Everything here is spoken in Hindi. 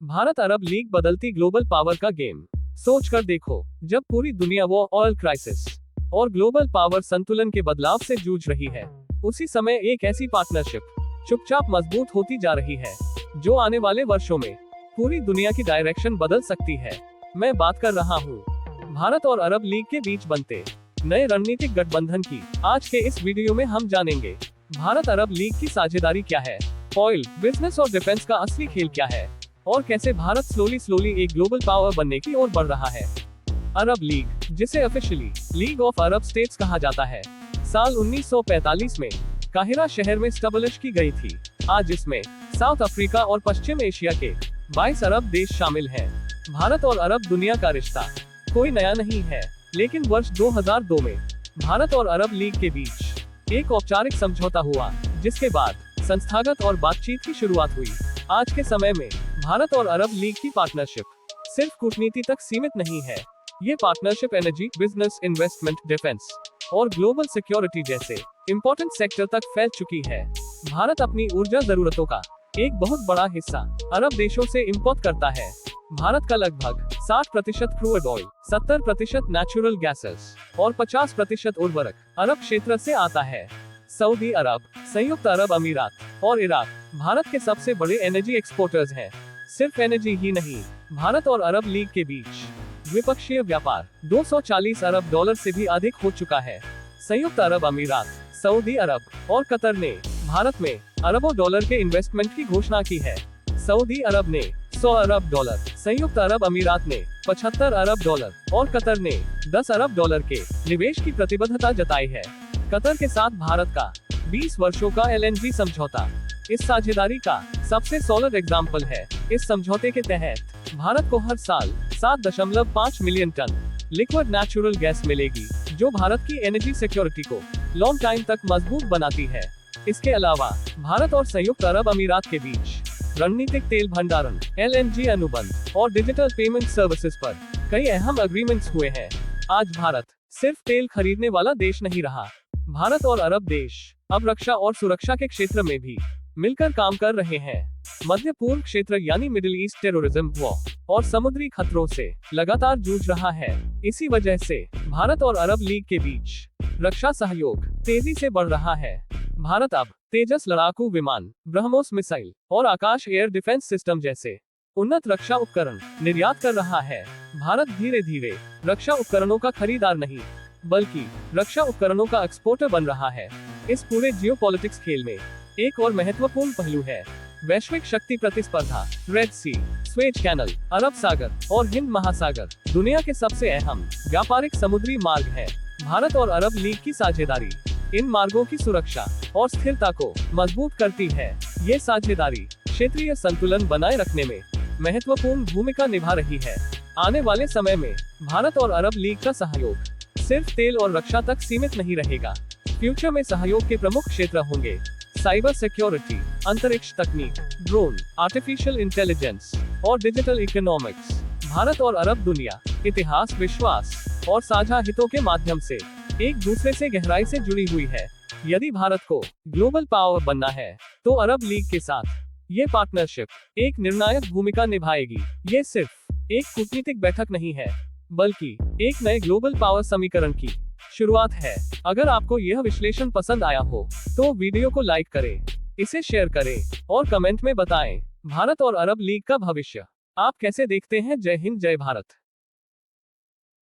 भारत अरब लीग बदलती ग्लोबल पावर का गेम। सोच कर देखो, जब पूरी दुनिया वो ऑयल क्राइसिस और ग्लोबल पावर संतुलन के बदलाव से जूझ रही है, उसी समय एक ऐसी पार्टनरशिप चुपचाप मजबूत होती जा रही है, जो आने वाले वर्षों में पूरी दुनिया की डायरेक्शन बदल सकती है। मैं बात कर रहा हूँ भारत और अरब लीग के बीच बनते नए रणनीतिक गठबंधन की। आज के इस वीडियो में हम जानेंगे भारत अरब लीग की साझेदारी क्या है, ऑयल, बिजनेस और डिफेंस का असली खेल क्या है, और कैसे भारत स्लोली एक ग्लोबल पावर बनने की ओर बढ़ रहा है। अरब लीग, जिसे officially league of Arab states कहा जाता है, साल 1945 में काहिरा शहर में स्टैब्लिश की गई थी। आज इसमें साउथ अफ्रीका और पश्चिम एशिया के 22 अरब देश शामिल हैं। भारत और अरब दुनिया का रिश्ता कोई नया नहीं है, लेकिन वर्ष 2002 में भारत और अरब लीग के बीच एक औपचारिक समझौता हुआ, जिसके बाद संस्थागत और बातचीत की शुरुआत हुई। आज के समय में भारत और अरब लीग की पार्टनरशिप सिर्फ कूटनीति तक सीमित नहीं है। ये partnership energy, business, investment, defence और ग्लोबल सिक्योरिटी जैसे इंपॉर्टेंट सेक्टर तक फैल चुकी है। भारत अपनी ऊर्जा जरूरतों का एक बहुत बड़ा हिस्सा अरब देशों से इंपोर्ट करता है। भारत का लगभग 60% क्रूड ऑयल, 70% नेचुरल गैसेस और 50% उर्वरक अरब क्षेत्र से आता है। सऊदी अरब, संयुक्त अरब अमीरात और इराक भारत के सबसे बड़े एनर्जी एक्सपोर्टर्स हैं। सिर्फ एनर्जी ही नहीं, भारत और अरब लीग के बीच द्विपक्षीय व्यापार 240 अरब डॉलर से भी अधिक हो चुका है। संयुक्त अरब अमीरात, सऊदी अरब और कतर ने भारत में अरबों डॉलर के इन्वेस्टमेंट की घोषणा की है। सऊदी अरब ने 100 अरब डॉलर, संयुक्त अरब अमीरात ने 75 अरब डॉलर और कतर ने 10 अरब डॉलर के निवेश की प्रतिबद्धता जताई है। कतर के साथ भारत का 20 वर्षों का LNG समझौता इस साझेदारी का सबसे सॉलिड एग्जाम्पल है। इस समझौते के तहत भारत को हर साल 7.5 million ton liquid natural gas मिलेगी, जो भारत की एनर्जी सिक्योरिटी को लॉन्ग टाइम तक मजबूत बनाती है। इसके अलावा भारत और संयुक्त अरब अमीरात के बीच रणनीतिक तेल भंडारण, LNG अनुबंध और डिजिटल पेमेंट सर्विसेज पर कई अहम एग्रीमेंट्स हुए हैं। आज भारत सिर्फ तेल खरीदने वाला देश नहीं रहा। भारत और अरब देश अब रक्षा और सुरक्षा के क्षेत्र में भी मिलकर काम कर रहे हैं। मध्य पूर्व क्षेत्र यानी मिडिल ईस्ट टेररिज्म, वॉर और समुद्री खतरों से लगातार जूझ रहा है। इसी वजह से भारत और अरब लीग के बीच रक्षा सहयोग तेजी से बढ़ रहा है। भारत अब तेजस लड़ाकू विमान, ब्रह्मोस मिसाइल और आकाश एयर डिफेंस सिस्टम जैसे उन्नत रक्षा उपकरण निर्यात कर रहा है। भारत धीरे धीरे रक्षा उपकरणों का खरीदार नहीं, बल्कि रक्षा उपकरणों का एक्सपोर्टर बन रहा है। इस पूरे जियोपॉलिटिक्स खेल में एक और महत्वपूर्ण पहलू है वैश्विक शक्ति प्रतिस्पर्धा। रेड सी, स्वेज कैनल, अरब सागर और हिंद महासागर दुनिया के सबसे अहम व्यापारिक समुद्री मार्ग है। भारत और अरब लीग की साझेदारी इन मार्गों की सुरक्षा और स्थिरता को मजबूत करती है। ये साझेदारी क्षेत्रीय संतुलन बनाए रखने में महत्वपूर्ण भूमिका निभा रही है। आने वाले समय में भारत और अरब लीग का सहयोग सिर्फ तेल और रक्षा तक सीमित नहीं रहेगा। फ्यूचर में सहयोग के प्रमुख क्षेत्र होंगे साइबर सिक्योरिटी, अंतरिक्ष तकनीक, ड्रोन, आर्टिफिशियल इंटेलिजेंस और डिजिटल इकोनॉमिक्स। भारत और अरब दुनिया, इतिहास, विश्वास और साझा हितों के माध्यम से एक दूसरे से गहराई से जुड़ी हुई है। यदि भारत को ग्लोबल पावर बनना है, तो अरब लीग के साथ ये पार्टनरशिप एक निर्णायक भूमिका निभाएगी। ये सिर्फ एक कूटनीतिक बैठक नहीं है, बल्कि एक नए ग्लोबल पावर समीकरण की शुरुआत है। अगर आपको यह विश्लेषण पसंद आया हो, तो वीडियो को लाइक करें, इसे शेयर करें और कमेंट में बताएं भारत और अरब लीग का भविष्य आप कैसे देखते हैं। जय हिंद, जय भारत।